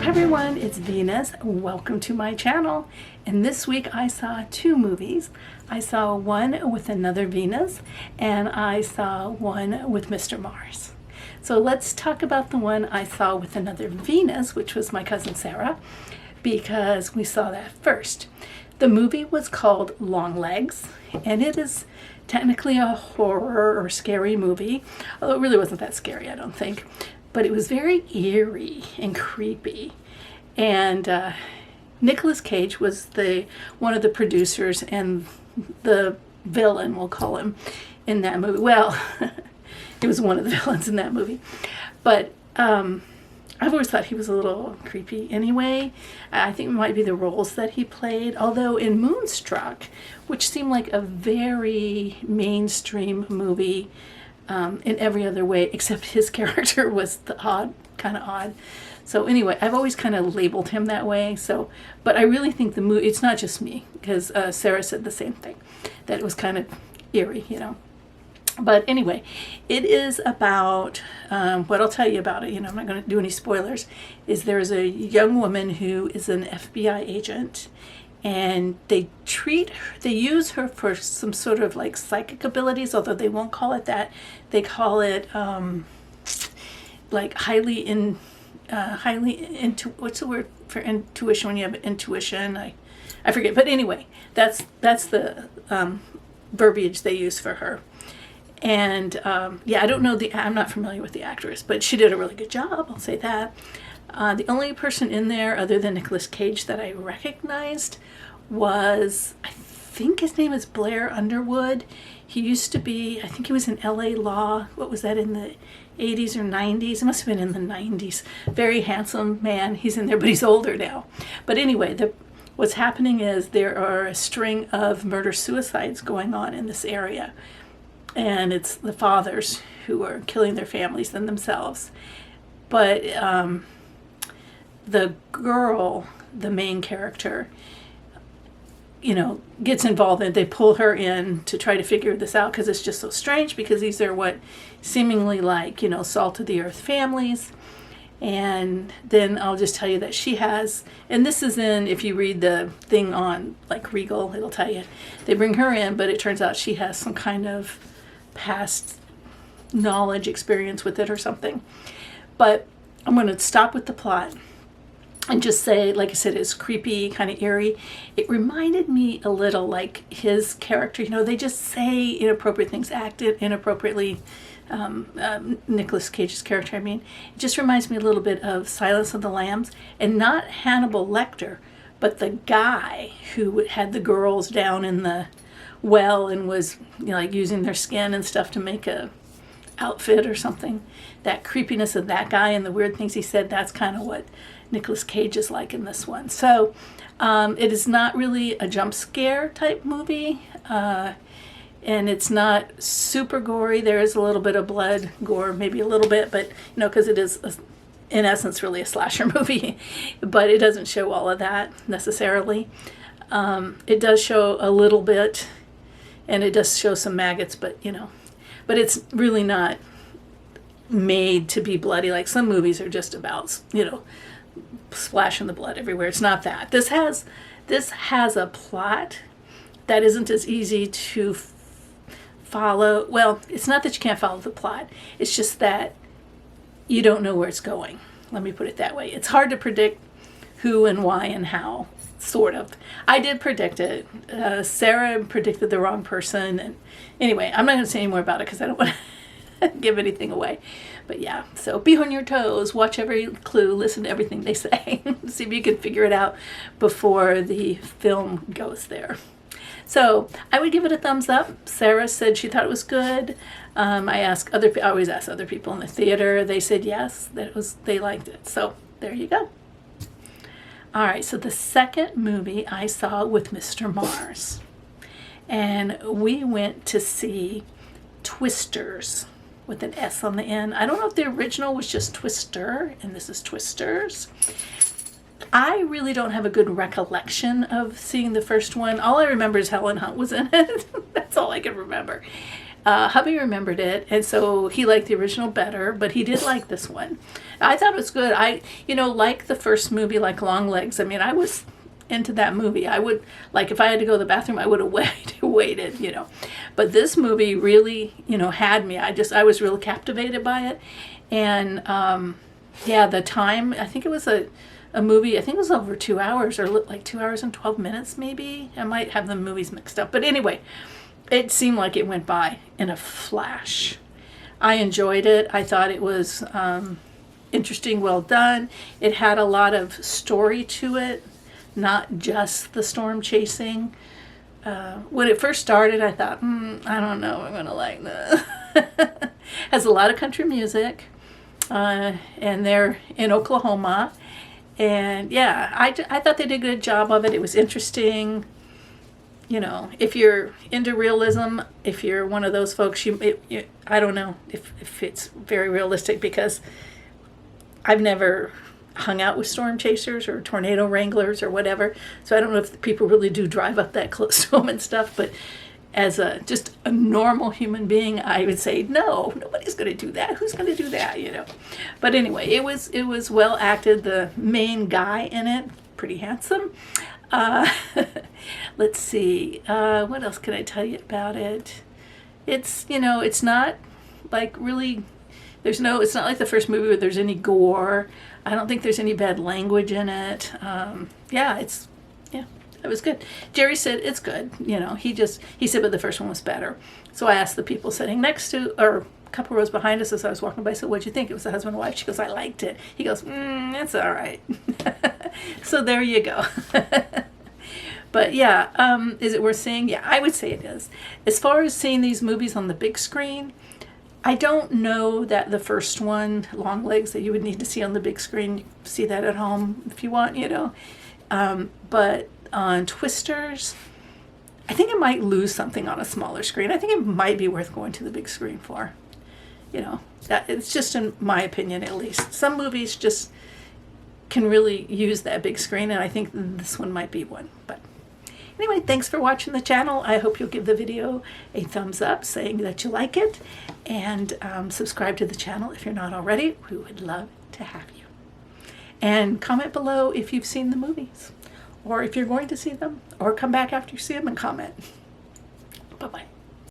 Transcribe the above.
Hi everyone, it's Venus. Welcome to my channel. And this week I saw two movies. I saw one with another Venus and I saw one with Mr. Mars. So let's talk about the one I saw with another Venus, which was my cousin Sarah, because we saw that first. The movie was called Longlegs, and it is technically a horror or scary movie, although it really wasn't that scary, I don't think. But it was very eerie and creepy. And Nicolas Cage was one of the producers and the villain, we'll call him, in that movie. Well, he was one of the villains in that movie. But I've always thought he was a little creepy anyway. I think it might be the roles that he played. Although in Moonstruck, which seemed like a very mainstream movie, in every other way, except his character was kind of odd. So anyway, I've always kind of labeled him that way. So, but I really think the movie, it's not just me, because Sarah said the same thing, that it was kind of eerie, you know. But anyway, it is about, what I'll tell you about it, I'm not going to do any spoilers, is there's a young woman who is an FBI agent, and they use her for some sort of like psychic abilities, although they won't call it that. They call it like highly what's the word for intuition when you have intuition? I forget, but anyway, that's the verbiage they use for her. And yeah, I don't know I'm not familiar with the actress, but she did a really good job, I'll say that. The only person in there other than Nicolas Cage that I recognized was, I think his name is Blair Underwood. He used to be, I think he was in LA Law. What was that, in the 80s or 90s? It must have been in the 90s. Very handsome man. He's in there, but he's older now. But anyway, what's happening is there are a string of murder-suicides going on in this area. And it's the fathers who are killing their families and themselves. But the girl, the main character, gets involved in it. They pull her in to try to figure this out because it's just so strange, because these are what seemingly like, salt of the earth families. And then I'll just tell you that she has, and this is if you read the thing on like Regal, it'll tell you, they bring her in, but it turns out she has some kind of past knowledge, experience with it or something. But I'm going to stop with the plot and just say, like I said, it's creepy, kind of eerie. It reminded me a little like his character. They just say inappropriate things, act inappropriately. Nicolas Cage's character, it just reminds me a little bit of Silence of the Lambs, and not Hannibal Lecter, but the guy who had the girls down in the well and was like using their skin and stuff to make a outfit or something. That creepiness of that guy and the weird things he said, that's kind of what Nicolas Cage is like in this one. So it is not really a jump scare type movie, and it's not super gory. There is a little bit of blood, gore, maybe a little bit, but because it is in essence really a slasher movie, but it doesn't show all of that necessarily. It does show a little bit, and it does show some maggots, but but it's really not made to be bloody. Like some movies are just about splashing the blood everywhere. It's not that. This has a plot that isn't as easy to follow. Well, it's not that you can't follow the plot. It's just that you don't know where it's going. Let me put it that way. It's hard to predict who and why and how, sort of. I did predict it. Sarah predicted the wrong person. And anyway, I'm not going to say any more about it because I don't want to give anything away. But yeah, so be on your toes, watch every clue, listen to everything they say, see if you can figure it out before the film goes there. So I would give it a thumbs up. Sarah said she thought it was good. I always ask other people in the theater. They said yes, they liked it. So there you go. All right, so the second movie I saw with Mr. Mars, and we went to see Twisters, with an S on the end. I don't know if the original was just Twister, and this is Twisters. I really don't have a good recollection of seeing the first one. All I remember is Helen Hunt was in it. That's all I can remember. Hubby remembered it, and so he liked the original better, but he did like this one. I thought it was good. Like the first movie, like Longlegs. I mean, I was into that movie. I would, like, if I had to go to the bathroom, I would have waited, But this movie really, had me. I was really captivated by it. And, the time, I think it was a movie, I think it was over 2 hours, or like 2 hours and 12 minutes, maybe. I might have the movies mixed up. But anyway, it seemed like it went by in a flash. I enjoyed it. I thought it was interesting, well done. It had a lot of story to it, not just the storm chasing. When it first started, I thought, I don't know, I'm going to like this. Has a lot of country music, and they're in Oklahoma. And yeah, I thought they did a good job of it. It was interesting. If you're into realism, if you're one of those folks, I don't know if it's very realistic, because I've never hung out with storm chasers or tornado wranglers or whatever, so I don't know if the people really do drive up that close to them and stuff. But as just a normal human being, I would say no, nobody's going to do that. Who's going to do that? But anyway, it was well acted. The main guy in it, pretty handsome. Let's see. What else can I tell you about it? It's it's not like really. It's not like the first movie where there's any gore. I don't think there's any bad language in it. It was good. Jerry said it's good. He said, but the first one was better. So I asked the people sitting next to, or a couple rows behind us as I was walking by, I said, what'd you think? It was the husband and wife. She goes, I liked it. He goes, that's all right. So there you go. But yeah, is it worth seeing? Yeah, I would say it is. As far as seeing these movies on the big screen, I don't know that the first one, Longlegs, that you would need to see on the big screen. See that at home if you want, But on Twisters, I think it might lose something on a smaller screen. I think it might be worth going to the big screen for. That it's just in my opinion, at least. Some movies just can really use that big screen, and I think this one might be one. But anyway, thanks for watching the channel. I hope you'll give the video a thumbs up saying that you like it, and subscribe to the channel if you're not already. We would love to have you. And comment below if you've seen the movies, or if you're going to see them, or come back after you see them and comment. Bye-bye.